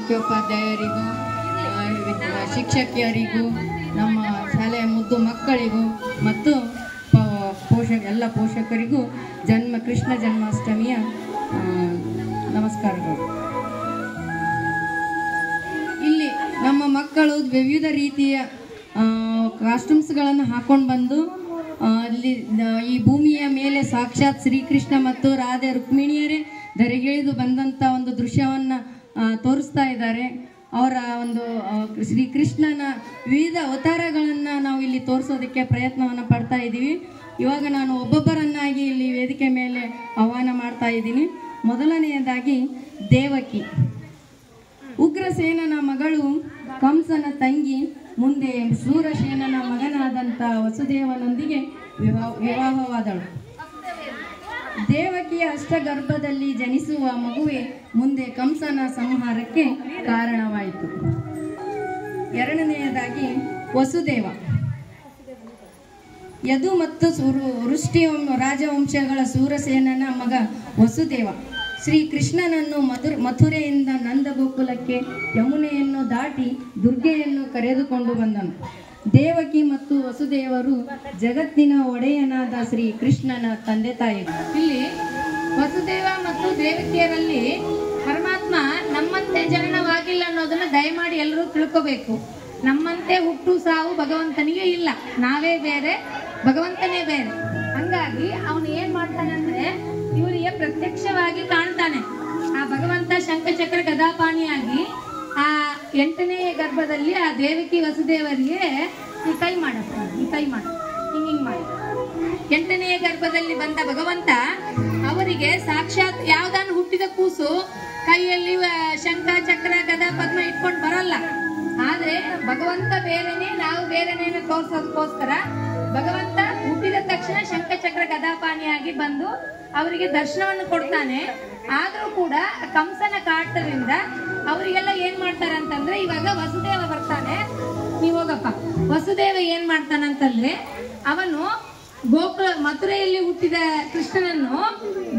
ಮುಖ್ಯೋಪಾಧ್ಯಾಯರಿಗೂ ಶಿಕ್ಷಕಿಯರಿಗೂ ನಮ್ಮ ಶಾಲೆಯ ಮುದ್ದು ಮಕ್ಕಳಿಗೂ ಮತ್ತು ಎಲ್ಲ ಪೋಷಕರಿಗೂ ಕೃಷ್ಣ ಜನ್ಮಾಷ್ಟಮಿಯ ನಮಸ್ಕಾರಗಳು. ಇಲ್ಲಿ ನಮ್ಮ ಮಕ್ಕಳು ವಿವಿಧ ರೀತಿಯ ಕಾಸ್ಟ್ಯೂಮ್ಸ್ಗಳನ್ನು ಹಾಕೊಂಡು ಬಂದು ಅಲ್ಲಿ ಈ ಭೂಮಿಯ ಮೇಲೆ ಸಾಕ್ಷಾತ್ ಶ್ರೀಕೃಷ್ಣ ಮತ್ತು ರಾಧೆ ರುಕ್ಮಿಣಿಯರೇ ಧರೆಗಿಳಿದು ಬಂದಂಥ ಒಂದು ದೃಶ್ಯವನ್ನು ತೋರಿಸ್ತಾ ಇದ್ದಾರೆ. ಅವರ ಒಂದು ಶ್ರೀಕೃಷ್ಣನ ವಿವಿಧ ಅವತಾರಗಳನ್ನು ನಾವು ಇಲ್ಲಿ ತೋರಿಸೋದಕ್ಕೆ ಪ್ರಯತ್ನವನ್ನು ಪಡ್ತಾ ಇದ್ದೀವಿ. ಇವಾಗ ನಾನು ಒಬ್ಬೊಬ್ಬರನ್ನಾಗಿ ಇಲ್ಲಿ ವೇದಿಕೆ ಮೇಲೆ ಆಹ್ವಾನ ಮಾಡ್ತಾ ಇದ್ದೀನಿ. ಮೊದಲನೆಯದಾಗಿ ದೇವಕಿ, ಉಗ್ರಸೇನನ ಮಗಳು, ಕಂಸನ ತಂಗಿ, ಮುಂದೆ ಶೂರಸೇನನ ಮಗನಾದಂಥ ವಸುದೇವನೊಂದಿಗೆ ವಿವಾಹವಾದಳು. ದೇವಕಿಯ ಅಷ್ಟಗರ್ಭದಲ್ಲಿ ಜನಿಸುವ ಮಗುವೆ ಮುಂದೆ ಕಂಸನ ಸಂಹಾರಕ್ಕೆ ಕಾರಣವಾಯಿತು. ಎರಡನೆಯದಾಗಿ ವಸುದೇವ, ಯದು ಮತ್ತು ವೃಷ್ಟಿ ರಾಜವಂಶಗಳ ಶೂರಸೇನನ ಮಗ ವಸುದೇವ ಶ್ರೀಕೃಷ್ಣನನ್ನು ಮಥುರೆಯಿಂದ ನಂದಗೋಕುಲಕ್ಕೆ ಯಮುನೆಯನ್ನು ದಾಟಿ ದುರ್ಗೆಯನ್ನು ಕರೆದುಕೊಂಡು ಬಂದನು. ದೇವಕಿ ಮತ್ತು ವಸುದೇವರು ಜಗತ್ತಿನ ಒಡೆಯನಾದ ಶ್ರೀ ಕೃಷ್ಣನ ತಂದೆ ತಾಯಿ. ಇಲ್ಲಿ ವಸುದೇವ ಮತ್ತು ದೇವಕಿಯರಲ್ಲಿ ಪರಮಾತ್ಮ ನಮ್ಮಂತೆ ಜನನವಾಗಿಲ್ಲ ಅನ್ನೋದನ್ನ ದಯಮಾಡಿ ಎಲ್ಲರೂ ತಿಳ್ಕೋಬೇಕು. ನಮ್ಮಂತೆ ಹುಟ್ಟು ಸಾವು ಭಗವಂತನಿಗೆ ಇಲ್ಲ, ನಾವೇ ಬೇರೆ, ಭಗವಂತನೇ ಬೇರೆ. ಹಂಗಾಗಿ ಅವನು ಏನ್ ಮಾಡ್ತಾನಂದ್ರೆ ಇವರಿಗೆ ಪ್ರತ್ಯಕ್ಷವಾಗಿ ಕಾಣ್ತಾನೆ. ಆ ಭಗವಂತ ಶಂಖಚಕ್ರ ಗದಾಪಾಣಿಯಾಗಿ ಆ 8ನೇ ಗರ್ಭದಲ್ಲಿ ಆ ದೇವಕಿ ವಸುದೇವರಿಗೆ ಈ ಕೈ ಮಾಡುತ್ತಾನೆ, ಈ ಕೈ ಮಾಡ ಹಿಂಗಿಂಗ್ ಮಾಡಿ 8ನೇ ಗರ್ಭದಲ್ಲಿ ಬಂದ ಭಗವಂತ ಅವರಿಗೆ ಸಾಕ್ಷಾತ್ ಯಾವ್ದಾನು ಹುಟ್ಟಿದ ಕೂಸು ಕೈಯಲ್ಲಿ ಶಂಖ ಚಕ್ರ ಗದಾ ಪದ್ಮ ಇಟ್ಕೊಂಡು ಬರಲ್ಲ. ಆದ್ರೆ ಭಗವಂತ ಬೇರೆನೆ, ನಾವು ಬೇರೆನೆ ತೋರ್ಸೋದಕ್ಕೋಸ್ಕರ ಭಗವಂತ ಹುಟ್ಟಿದ ತಕ್ಷಣ ಶಂಖ ಚಕ್ರ ಗದಾಪಾಣಿಯಾಗಿ ಬಂದು ಅವರಿಗೆ ದರ್ಶನವನ್ನು ಕೊಡ್ತಾನೆ. ಆದ್ರೂ ಕೂಡ ಕಂಸನ ಕಾಟದಿಂದ ಅವರಿಗೆಲ್ಲ ಏನ್ ಮಾಡ್ತಾರೆ ಅಂತಂದ್ರೆ, ಇವಾಗ ವಸುದೇವ ಬರ್ತಾನೆ, ನೀವ್ ಹೋಗಪ್ಪ. ವಸುದೇವ ಏನ್ ಮಾಡ್ತಾನಂತಂದ್ರೆ, ಅವನು ಮಥುರೆಯಲ್ಲಿ ಹುಟ್ಟಿದ ಕೃಷ್ಣನನ್ನು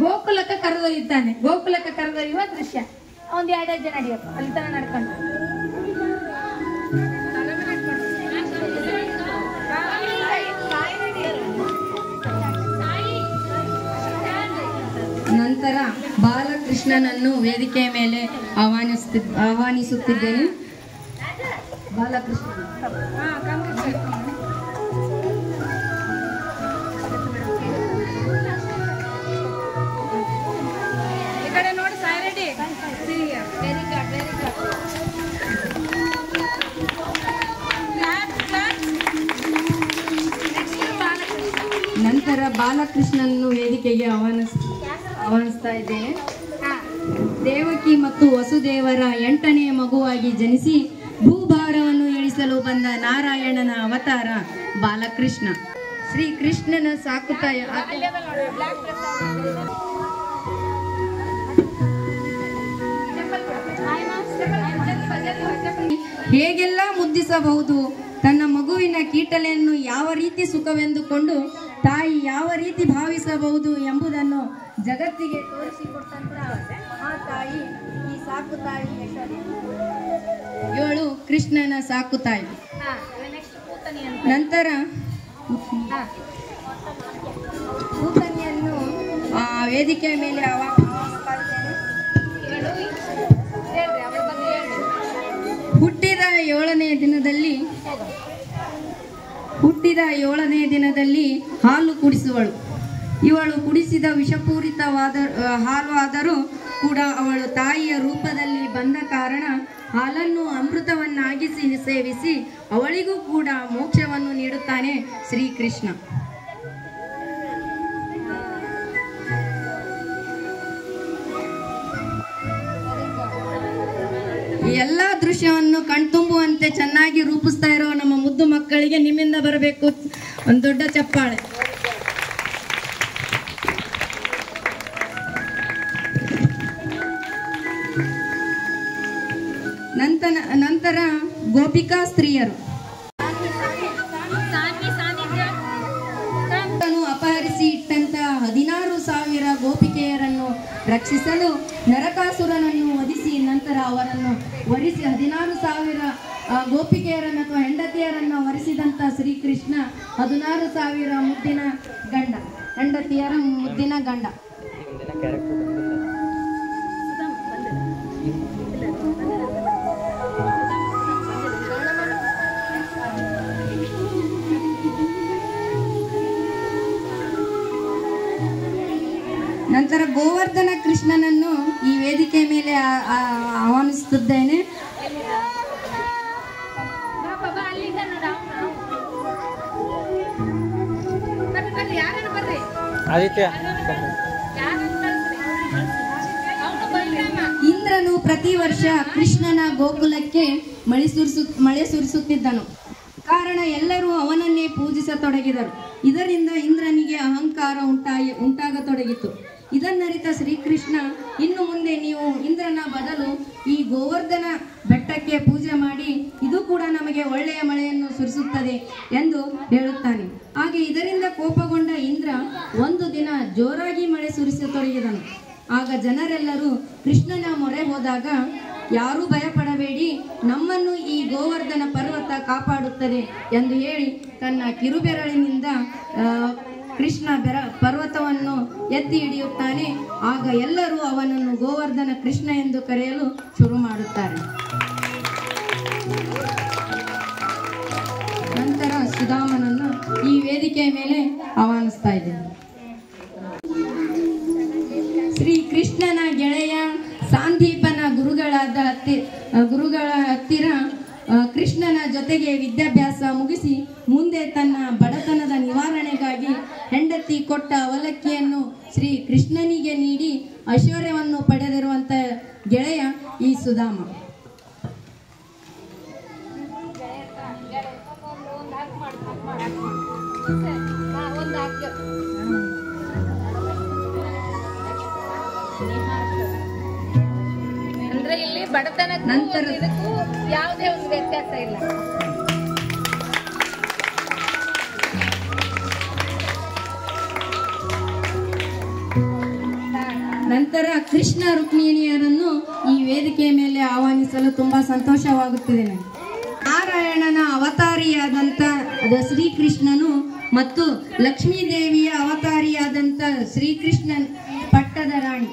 ಗೋಕುಲಕ್ಕೆ ಕರೆದೊಯ್ಯುತ್ತಾನೆ. ಗೋಕುಲಕ್ಕೆ ಕರೆದೊಯ್ಯುವ ದೃಶ್ಯ ಒಂದ್ 2 ಹೆಜ್ಜೆ ನಡಿಯಪ್ಪ, ಅಲ್ಲಿ ತನ ನಡ್ಕೊಂಡು. ನಂತರ ಬಾಲಕೃಷ್ಣನನ್ನು ವೇದಿಕೆಯ ಮೇಲೆ ಆಹ್ವಾನಿಸುತ್ತಿದ್ದೇನೆ. ಬಾಲಕೃಷ್ಣ ಈ ಕಡೆ ನೋಡಿ Saireddy. Very good, very good. ನಂತರ ಬಾಲಕೃಷ್ಣನನ್ನು ವೇದಿಕೆಗೆ ಆಹ್ವಾನಿಸ್ತಾ ಇದ್ದೇನೆ. ದೇವಕಿ ಮತ್ತು ವಸುದೇವರ 8ನೇ ಮಗುವಾಗಿ ಜನಿಸಿ ಭೂಭಾರವನ್ನು ಇಳಿಸಲು ಬಂದ ನಾರಾಯಣನ ಅವತಾರ ಬಾಲಕೃಷ್ಣ. ಶ್ರೀಕೃಷ್ಣನ ಸಾಕುತಾಯ ಹೇಗೆಲ್ಲ ಮುದ್ದಿಸಬಹುದು, ತನ್ನ ಮಗುವಿನ ಕೀಟಲೆಯನ್ನು ಯಾವ ರೀತಿ ಸುಖವೆಂದುಕೊಂಡು ತಾಯಿ ಯಾವ ರೀತಿ ಭಾವಿಸಬಹುದು ಎಂಬುದನ್ನು ಜಗತ್ತಿಗೆ ತೋರಿಸಿಕೊಟ್ಟಂತ ಆ ತಾಯಿ ಈ ಸಾಕು ತಾಯಿ ಹೆಸರು. 7 ಕೃಷ್ಣನ ಸಾಕು ತಾಯಿ. ನಂತರ ಪೂತನಿಯನ್ನು ವೇದಿಕೆಯ ಮೇಲೆ ಹುಟ್ಟಿದ 7ನೇ ದಿನದಲ್ಲಿ ಹಾಲು ಕುಡಿಸುವಳು. ಇವಳು ಕುಡಿಸಿದ ವಿಷಪೂರಿತವಾದ ಹಾಲು ಆದರೂ ಕೂಡ ಅವಳು ತಾಯಿಯ ರೂಪದಲ್ಲಿ ಬಂದ ಕಾರಣ ಹಾಲನ್ನು ಅಮೃತವನ್ನಾಗಿಸಿ ಸೇವಿಸಿ ಅವಳಿಗೂ ಕೂಡ ಮೋಕ್ಷವನ್ನು ನೀಡುತ್ತಾನೆ ಶ್ರೀಕೃಷ್ಣ. ಎಲ್ಲ ದೃಶ್ಯವನ್ನು ಕಣ್ತುಂಬುವಂತೆ ಚೆನ್ನಾಗಿ ರೂಪಿಸ್ತಾ ಇರೋ ನಮ್ಮ ಮುದ್ದು ಮಕ್ಕಳಿಗೆ ನಿಮ್ಮಿಂದ ಬರಬೇಕು ಒಂದು ದೊಡ್ಡ ಚಪ್ಪಾಳೆ. ನಂತರ ಗೋಪಿಕಾ ಸ್ತ್ರೀಯರು ಅಪಹರಿಸಿ ಇಟ್ಟಂತ 16,000 ಗೋಪಿಕೆಯರನ್ನು ರಕ್ಷಿಸಲು ನರಕಾಸುರನನ್ನು ವಧಿಸಿ ನಂತರ ನಂತರ ಅವರನ್ನು ವರಿಸಿ 16,000 ಗೋಪಿಕೆಯರನ್ನು ಅಥವಾ ಹೆಂಡತಿಯರನ್ನು ವರಿಸಿದಂಥ ಶ್ರೀಕೃಷ್ಣ 16,000 ಮುದ್ದಿನ ಗಂಡ, ಹೆಂಡತಿಯರ ಮುದ್ದಿನ ಗಂಡ. ನಂತರ ಗೋವರ್ಧನ ಕೃಷ್ಣನನ್ನು ಈ ವೇದಿಕೆ ಮೇಲೆ ಆಹ್ವಾನಿಸುತ್ತಿದ್ದೇನೆ. ಇಂದ್ರನು ಪ್ರತಿ ವರ್ಷ ಕೃಷ್ಣನ ಗೋಕುಲಕ್ಕೆ ಮಳೆ ಸುರಿಸುತ್ತಿದ್ದನು. ಕಾರಣ ಎಲ್ಲರೂ ಅವನನ್ನೇ ಪೂಜಿಸತೊಡಗಿದರು. ಇದರಿಂದ ಇಂದ್ರನಿಗೆ ಅಹಂಕಾರ ಉಂಟಾಗತೊಡಗಿತು. ಇದನ್ನರಿತ ಶ್ರೀಕೃಷ್ಣ, ಇನ್ನು ಮುಂದೆ ನೀವು ಇಂದ್ರನ ಬದಲು ಈ ಗೋವರ್ಧನ ಬೆಟ್ಟಕ್ಕೆ ಪೂಜೆ ಮಾಡಿ, ಇದು ಕೂಡ ನಮಗೆ ಒಳ್ಳೆಯ ಮಳೆಯನ್ನು ಸುರಿಸುತ್ತದೆ ಎಂದು ಹೇಳುತ್ತಾನೆ. ಹಾಗೆ ಇದರಿಂದ ಕೋಪಗೊಂಡ ಇಂದ್ರ ಒಂದು ದಿನ ಜೋರಾಗಿ ಮಳೆ ಸುರಿಸತೊಡಗಿದನು. ಆಗ ಜನರೆಲ್ಲರೂ ಕೃಷ್ಣನ ಮೊರೆ ಹೋದಾಗ, ಯಾರೂ ಭಯಪಡಬೇಡಿ, ನಮ್ಮನ್ನು ಈ ಗೋವರ್ಧನ ಪರ್ವತ ಕಾಪಾಡುತ್ತದೆ ಎಂದು ಹೇಳಿ ತನ್ನ ಕಿರುಬೆರಳಿನಿಂದ ಕೃಷ್ಣ ಪರ್ವತವನ್ನು ಎತ್ತಿ ಹಿಡಿಯುತ್ತಾನೆ. ಆಗ ಎಲ್ಲರೂ ಅವನನ್ನು ಗೋವರ್ಧನ ಕೃಷ್ಣ ಎಂದು ಕರೆಯಲು ಶುರು ಮಾಡುತ್ತಾರೆ. ನಂತರ ಸುಧಾಮನನ್ನು ಈ ವೇದಿಕೆಯ ಮೇಲೆ ಆಹ್ವಾನಿಸ್ತಾ ಇದ್ದೇನೆ. ಶ್ರೀ ಕೃಷ್ಣನ ಗೆಳೆಯ ಸಾಂದೀಪನ ಗುರುಗಳ ಹತ್ತಿರ ಕೃಷ್ಣನ ಜೊತೆಗೆ ವಿದ್ಯಾಭ್ಯಾಸ ಮುಗಿಸಿ ಮುಂದೆ ತನ್ನ ಬಡತನದ ನಿವಾರಣೆಗಾಗಿ ಹೆಂಡತಿ ಕೊಟ್ಟ ಅವಲಕ್ಕಿಯನ್ನು ಶ್ರೀ ಕೃಷ್ಣನಿಗೆ ನೀಡಿ ಐಶ್ವರ್ಯವನ್ನು ಪಡೆದಿರುವಂತ ಗೆಳೆಯ ಈ ಸುಧಾಮ. ಅಂದ್ರೆ ಇಲ್ಲಿ ಬಡತನಕ್ಕೂ ಇದಕ್ಕೂ ಯಾವುದೇ ಒಂದು ವ್ಯತ್ಯಾಸ ಇಲ್ಲ. ನಂತರ ಕೃಷ್ಣ ರುಕ್ಮಿಣಿಯರನ್ನು ಈ ವೇದಿಕೆಯ ಮೇಲೆ ಆಹ್ವಾನಿಸಲು ತುಂಬಾ ಸಂತೋಷವಾಗುತ್ತಿದೆ. ನಾರಾಯಣನ ಅವತಾರಿಯಾದಂಥ ಶ್ರೀಕೃಷ್ಣನು ಮತ್ತು ಲಕ್ಷ್ಮೀದೇವಿಯ ಅವತಾರಿಯಾದಂಥ ಶ್ರೀಕೃಷ್ಣನ್ ಪಟ್ಟದ ರಾಣಿ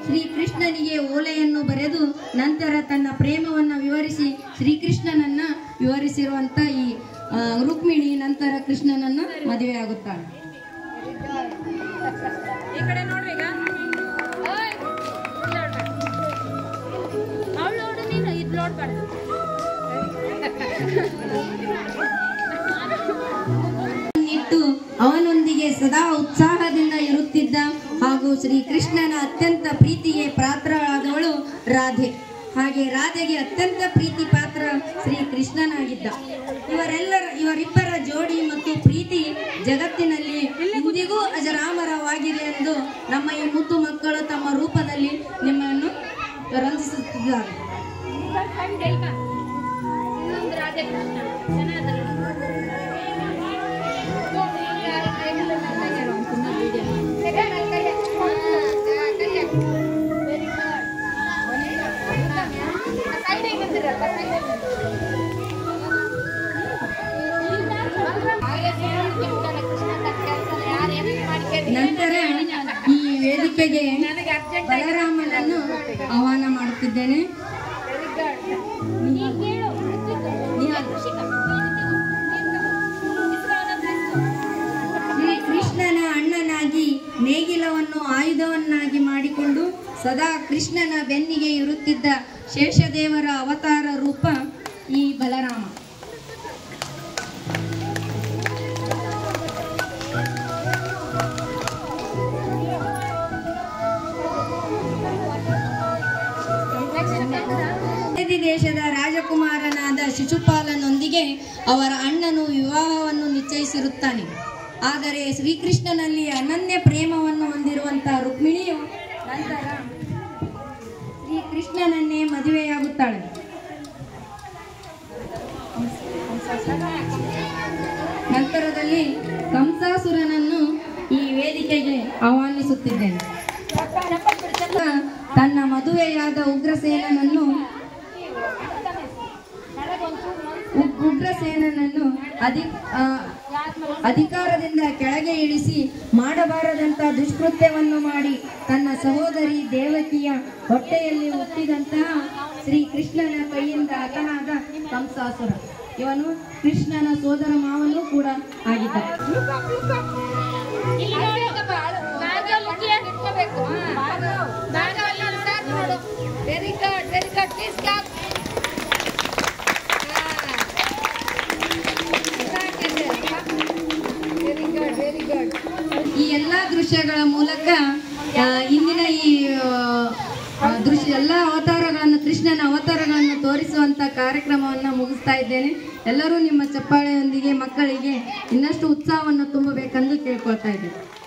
ಶ್ರೀಕೃಷ್ಣನಿಗೆ ಓಲೆಯನ್ನು ಬರೆದು ನಂತರ ತನ್ನ ಪ್ರೇಮವನ್ನು ವಿವರಿಸಿ ಶ್ರೀಕೃಷ್ಣನನ್ನ ವಿವರಿಸಿರುವಂತ ಈ ರುಕ್ಮಿಣಿ ನಂತರ ಕೃಷ್ಣನನ್ನು ಮದುವೆಯಾಗುತ್ತಾಳೆ. ಈ ಕಡೆ ನೋಡ್ರಿ, ಈಗ ಅವಳು ನೋಡು, ನೀನು ಇದು ನೋಡ್ಬಾರ್ದು. ಇಟ್ಟು ಅವನೊಂದಿಗೆ ಸದಾ ಉತ್ಸಾಹದಿಂದ ಇರುತ್ತಿದ್ದ ಹಾಗೂ ಶ್ರೀಕೃಷ್ಣನ ಅತ್ಯಂತ ಪ್ರೀತಿಗೆ ಪಾತ್ರಳಾದವಳು ರಾಧೆ. ಹಾಗೆ ರಾಧೆಗೆ ಅತ್ಯಂತ ಪ್ರೀತಿ ಪಾತ್ರ ಶ್ರೀಕೃಷ್ಣನಾಗಿದ್ದ. ಇವರಿಬ್ಬರ ಜೋಡಿ ಮತ್ತು ಪ್ರೀತಿ ಜಗತ್ತಿನಲ್ಲಿ ಇಂದಿಗೂ ಅಜರಾಮರವಾಗಿದೆ ಎಂದು ನಮ್ಮ ಈ ಮುದ್ದು ಮಕ್ಕಳು ತಮ್ಮ ರೂಪದಲ್ಲಿ ನಿಮ್ಮನ್ನು ರಂಜಿಸುತ್ತಿದ್ದಾರೆ. ನಂತರ ಈ ವೇದಿಕೆಗೆ ಬಲರಾಮನನ್ನು ಆಹ್ವಾನ ಮಾಡುತ್ತಿದ್ದೇನೆ. ಶ್ರೀ ಕೃಷ್ಣನ ಅಣ್ಣನಾಗಿ ನೇಗಿಲವನ್ನು ಆಯುಧವನ್ನಾಗಿ ಮಾಡಿಕೊಂಡು ಸದಾ ಕೃಷ್ಣನ ಬೆನ್ನಿಗೆ ಇರುತ್ತಿದ್ದ ಶೇಷದೇವರ ಅವತಾರ ರೂಪ ಈ ಬಲರಾಮ. ದೇಶದ ರಾಜಕುಮಾರನಾದ ಶಿಶುಪಾಲನೊಂದಿಗೆ ಅವರ ಅಣ್ಣನು ವಿವಾಹವನ್ನು ನಿಶ್ಚಯಿಸಿರುತ್ತಾನೆ. ಆದರೆ ಶ್ರೀಕೃಷ್ಣನಲ್ಲಿ ಅನನ್ಯ ಪ್ರೇಮವನ್ನು ಹೊಂದಿರುವಂತಹ ರುಕ್ಮಿಣಿಯು ನಂತರ ಶ್ರೀಕೃಷ್ಣನನ್ನೇ ಮದುವೆಯಾಗುತ್ತಾಳೆ. ನಂತರದಲ್ಲಿ ಕಂಸಾಸುರನನ್ನು ಈ ವೇದಿಕೆಗೆ ಆಹ್ವಾನಿಸುತ್ತಿದ್ದೇನೆ. ತನ್ನ ಮದುವೆಯಾದ ಉಗ್ರಸೇನನನ್ನು ಅಧಿಕಾರದಿಂದ ಕೆಳಗೆ ಇಳಿಸಿ ಮಾಡಬಾರದಂತ ದುಷ್ಕೃತ್ಯವನ್ನು ಮಾಡಿ ತನ್ನ ಸಹೋದರಿ ದೇವಕಿಯ ಹೊಟ್ಟೆಯಲ್ಲಿ ಹುಟ್ಟಿದಂತಹ ಶ್ರೀ ಕೃಷ್ಣನ ಕೈಯಿಂದ ಹತನಾದ ಕಂಸಾಸುರ. ಇವನು ಕೃಷ್ಣನ ಸೋದರ ಮಾವನೂ ಕೂಡ ಆಗಿದ್ದ. Very good, very good. Please clap. ಈ ಎಲ್ಲಾ ದೃಶ್ಯಗಳ ಮೂಲಕ ಇಂದಿನ ಈ ಎಲ್ಲ ಅವತಾರಗಳನ್ನು, ಕೃಷ್ಣನ ಅವತಾರಗಳನ್ನು ತೋರಿಸುವಂತ ಕಾರ್ಯಕ್ರಮವನ್ನು ಮುಗಿಸ್ತಾ ಇದ್ದೇನೆ. ಎಲ್ಲರೂ ನಿಮ್ಮ ಚಪ್ಪಾಳೆಯೊಂದಿಗೆ ಮಕ್ಕಳಿಗೆ ಇನ್ನಷ್ಟು ಉತ್ಸಾಹವನ್ನು ತುಂಬಬೇಕೆಂದು ಕೇಳ್ಕೊಳ್ತಾ ಇದ್ದೇನೆ.